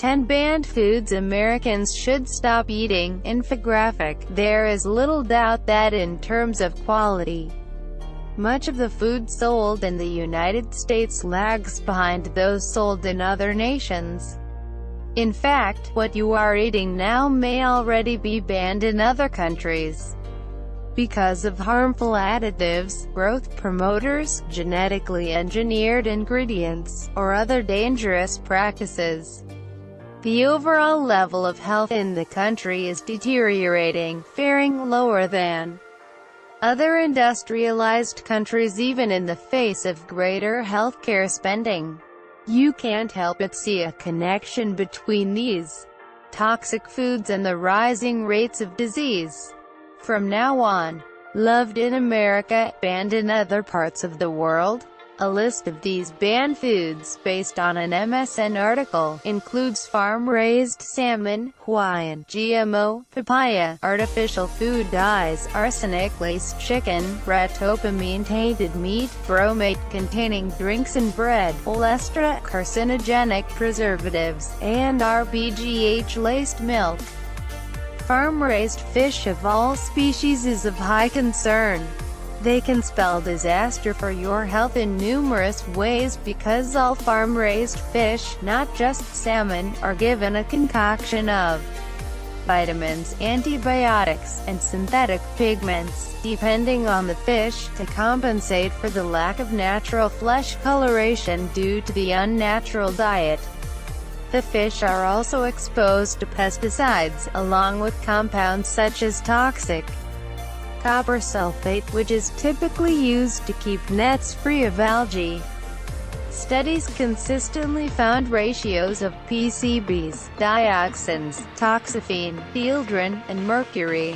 10 banned foods Americans should stop eating. Infographic. There is little doubt that in terms of quality, much of the food sold in the United States lags behind those sold in other nations. In fact, what you are eating now may already be banned in other countries because of harmful additives, growth promoters, genetically engineered ingredients, or other dangerous practices. The overall level of health in the country is deteriorating, faring lower than other industrialized countries even in the face of greater healthcare spending. You can't help but see a connection between these toxic foods and the rising rates of disease. From now on, loved in America, banned in other parts of the world. A list of these banned foods, based on an MSN article, includes farm-raised salmon, Hawaiian, GMO, papaya, artificial food dyes, arsenic-laced chicken, ractopamine-tainted meat, bromate-containing drinks and bread, olestra, carcinogenic preservatives, and RBGH-laced milk. Farm-raised fish of all species is of high concern. They can spell disaster for your health in numerous ways because all farm-raised fish, not just salmon, are given a concoction of vitamins, antibiotics, and synthetic pigments, depending on the fish, to compensate for the lack of natural flesh coloration due to the unnatural diet. The fish are also exposed to pesticides, along with compounds such as toxic copper sulfate, which is typically used to keep nets free of algae. Studies consistently found ratios of PCBs, dioxins, toxaphene, dieldrin, and mercury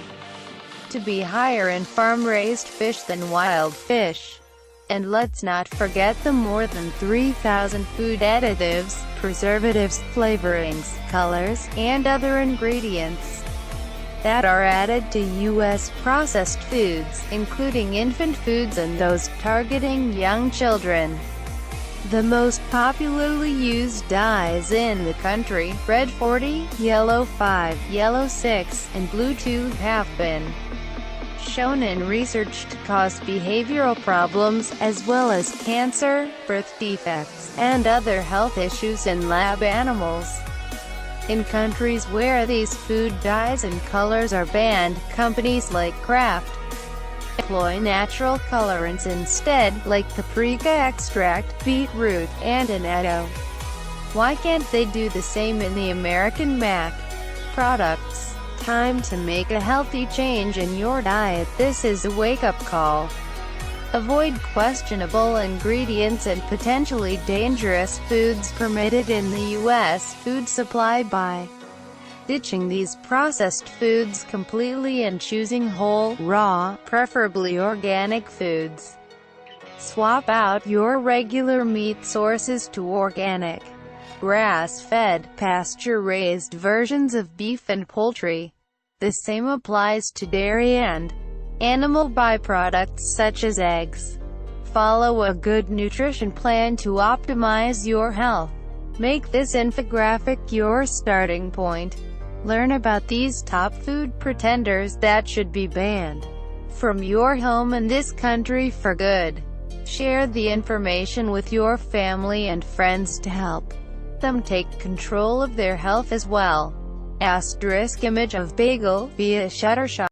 to be higher in farm-raised fish than wild fish. And let's not forget the more than 3,000 food additives, preservatives, flavorings, colors, and other ingredients that are added to U.S. processed foods, including infant foods and those targeting young children. The most popularly used dyes in the country, red 40, yellow 5, yellow 6, and blue 2, have been shown in research to cause behavioral problems, as well as cancer, birth defects, and other health issues in lab animals. In countries where these food dyes and colors are banned, companies like Kraft employ natural colorants instead, like paprika extract, beetroot, and annatto. Why can't they do the same in the American MAC products? Time to make a healthy change in your diet. This is a wake-up call. Avoid questionable ingredients and potentially dangerous foods permitted in the U.S. food supply by ditching these processed foods completely and choosing whole, raw, preferably organic foods. Swap out your regular meat sources to organic, grass-fed, pasture-raised versions of beef and poultry. The same applies to dairy and animal byproducts such as eggs. Follow a good nutrition plan to optimize your health. Make this infographic your starting point. Learn about these top food pretenders that should be banned from your home in this country for good. Share the information with your family and friends to help them take control of their health as well. * Image of bagel via Shuttershot.